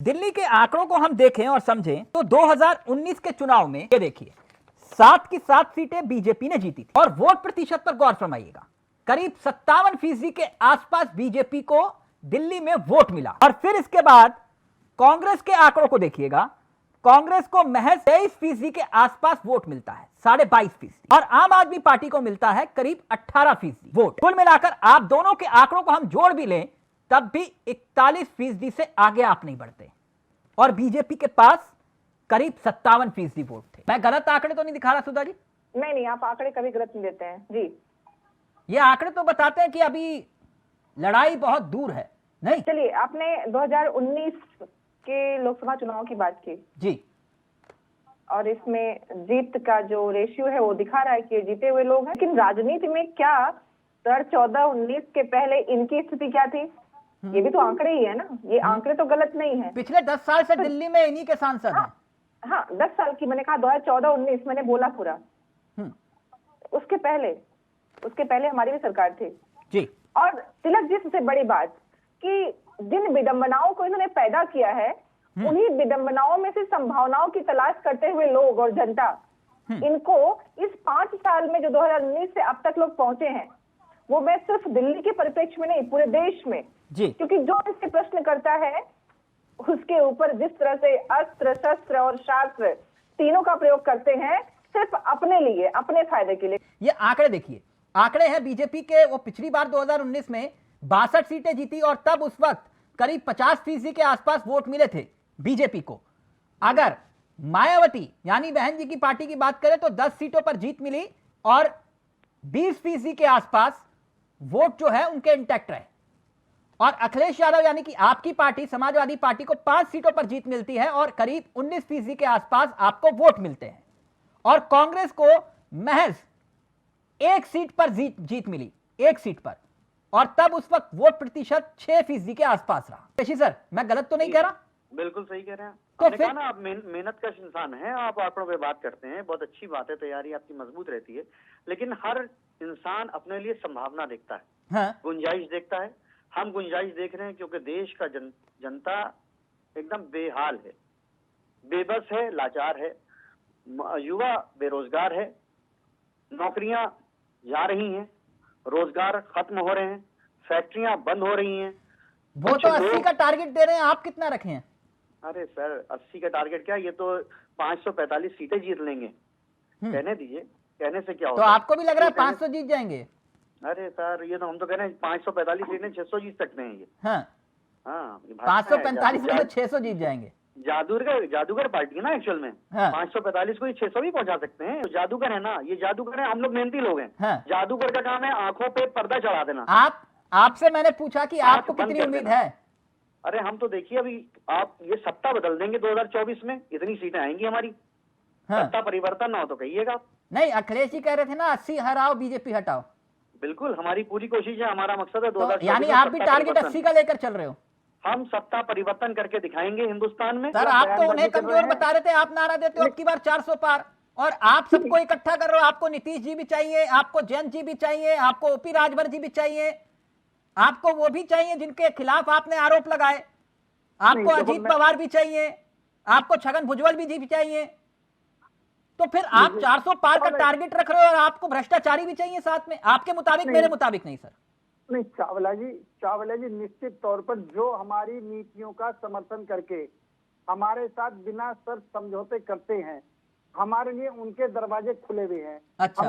दिल्ली के आंकड़ों को हम देखें और समझें तो 2019 के चुनाव में ये देखिए 7 की 7 सीटें बीजेपी ने जीती थी और वोट प्रतिशत पर गौर फरमाइएगा करीब 57% के आसपास बीजेपी को दिल्ली में वोट मिला। और फिर इसके बाद कांग्रेस के आंकड़ों को देखिएगा, कांग्रेस को महज 23% के आसपास वोट मिलता है, 22.5%, और आम आदमी पार्टी को मिलता है करीब 18% वोट। कुल मिलाकर आप दोनों के आंकड़ों को हम जोड़ भी लें तब भी 41% से आगे आप नहीं बढ़ते और बीजेपी के पास करीब 57% वोट थे। मैं गलत आंकड़े तो नहीं दिखा रहा सुधा जी? नहीं, आप आंकड़े कभी गलत नहीं देते हैं जी। ये आंकड़े तो बताते हैं कि अभी लड़ाई बहुत दूर है। नहीं, चलिए, आपने 2019 के लोकसभा चुनाव की बात की जी, और इसमें जीत का जो रेशियो है वो दिखा रहा है कि जीते हुए लोग हैं। लेकिन राजनीति में क्या 2014-19 के पहले इनकी स्थिति क्या थी? ये भी तो आंकड़े ही है ना, ये आंकड़े तो गलत नहीं है। पिछले 10 साल से दिल्ली में इन्हीं के सांसद हैं। हाँ, 10 साल की मैंने कहा, 2014-19 मैंने बोला पूरा। उसके पहले हमारी भी सरकार थी जी। और तिलक जी, सबसे बड़ी बात कि जिन विडंबनाओं को इन्होंने पैदा किया है उन्हीं विडंबनाओं में से संभावनाओं की तलाश करते हुए लोग और जनता इनको इस 5 साल में जो 2019 से अब तक लोग पहुंचे हैं, वो मैं सिर्फ दिल्ली के परिप्रेक्ष्य में नहीं, पूरे देश में जी। क्योंकि जो इससे प्रश्न करता है उसके ऊपर जिस तरह से अस्त्र शस्त्र और शास्त्र तीनों का प्रयोग करते हैं सिर्फ अपने लिए, अपने फायदे के लिए। ये आंकड़े देखिए, आंकड़े हैं बीजेपी के। वो पिछली बार 2019 में 62 सीटें जीती और तब उस वक्त करीब 50% के आसपास वोट मिले थे बीजेपी को। अगर मायावती यानी बहन जी की पार्टी की बात करें तो 10 सीटों पर जीत मिली और 20% के आसपास वोट जो है उनके इंटैक्ट रहे। और अखिलेश यादव यानी कि आपकी पार्टी समाजवादी पार्टी को 5 सीटों पर जीत मिलती है और करीब 19% के आसपास आपको वोट मिलते हैं। और कांग्रेस को महज 1 सीट पर जीत मिली, 1 सीट पर, और तब उस वक्त वोट प्रतिशत 6% के आसपास रहा। पेशी सर, मैं गलत तो नहीं कह रहा? बिल्कुल सही कह रहे हैं। तो फिर ना, आप मेहनत का इंसान है, आप आंकड़ों पे बात करते हैं, बहुत अच्छी बात है, तैयारी आपकी मजबूत रहती है, लेकिन हर इंसान अपने लिए संभावना देखता है। हाँ। गुंजाइश देखता है। हम गुंजाइश देख रहे हैं क्योंकि देश का जनता एकदम बेहाल है, बेबस है, लाचार है, युवा बेरोजगार है, नौकरियां जा रही हैं, रोजगार खत्म हो रहे हैं, फैक्ट्रियां बंद हो रही हैं। वो तो 80 का टारगेट दे रहे हैं, आप कितना रखे हैं? अरे सर, 80 का टारगेट क्या, ये तो 545 सीटें जीत लेंगे। कहने दीजिए, कहने से क्या होगा? तो आपको भी लग रहा है 500 जीत जाएंगे? अरे सर, ये तो हम तो कह रहे हैं 545 सीटें 600 जीत सकते हैं ये। हाँ, 545 में तो 600 जीत जाएंगे। जादूगर पार्टी है ना एक्चुअल में। हाँ। 545 को ही 600 भी पहुंचा सकते हैं। तो जादूगर है ना, ये जादूगर है, हम लोग मेहनती लोग हैं। हाँ। जादूगर का काम है आंखों पे पर्दा चढ़ा देना। आपसे मैंने पूछा कि आपको कितनी उम्मीद है? अरे हम तो देखिए, अभी आप ये सत्ता बदल देंगे 2024 में, इतनी सीटें आएंगी हमारी। हाँ। सत्ता परिवर्तन ना हो तो कहिएगा। नहीं, अखिलेश जी कह रहे थे ना 80 हराओ बीजेपी हटाओ। बिल्कुल, हमारी पूरी कोशिश है, हमारा मकसद है 2024 तो यानी आप भी टारगेट 80 का लेकर चल रहे हो? हम सत्ता परिवर्तन करके दिखाएंगे हिंदुस्तान में। सर, आप तो उन्हें कमजोर बता रहे थे, आप नारा देते हो अब की बार 400 पार, और आप सबको इकट्ठा कर रहे हो। आपको नीतीश जी भी चाहिए, आपको जयंत जी भी चाहिए, आपको ओपी राजभर जी भी चाहिए, आपको वो भी चाहिए जिनके खिलाफ आपने आरोप लगाए, आपको अजीत पवार भी चाहिए, आपको छगन भुजबल भी चाहिए। तो फिर आप 400 पार का टारगेट रख रहे हो और आपको भ्रष्टाचारी भी चाहिए साथ में, आपके मुताबिक। मेरे मुताबिक नहीं सर। नहीं, चावला जी निश्चित तौर पर जो हमारी नीतियों का समर्थन करके हमारे साथ बिना शर्त समझौते करते हैं, हमारे लिए उनके दरवाजे खुले हुए हैं। अच्छा।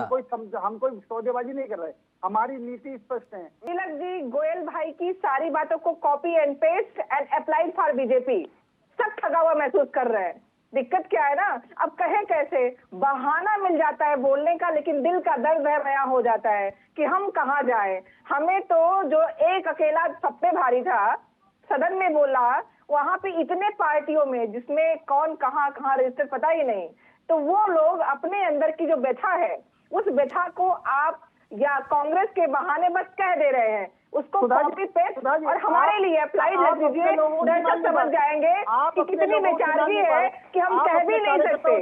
हम कोई सौदेबाजी नहीं कर रहे, हमारी नीति स्पष्ट है। तिलक जी, गोयल भाई की सारी बातों को copy and paste and applied for BJP, सब ठगा हुआ महसूस कर रहे हैं। दिक्कत क्या है ना, अब कहें कैसे, बहाना मिल जाता है बोलने का, लेकिन दिल का दर्द है बयां हो जाता है कि हम कहां जाएं। हमें तो जो एक अकेला सब पे भारी था, सदन में बोला, वहां पे इतने पार्टियों में जिसमें कौन कहां कहां रजिस्टर पता ही नहीं, तो वो लोग अपने अंदर की जो व्यथा है उस व्यथा को आप या कांग्रेस के बहाने बस कह दे रहे हैं, उसको कॉपी पेस्ट और हमारे लिए अप्लाइड लिख दीजिए, दर्शक समझ जाएंगे कि कितनी बेचारगी है कि हम कह भी नहीं सकते।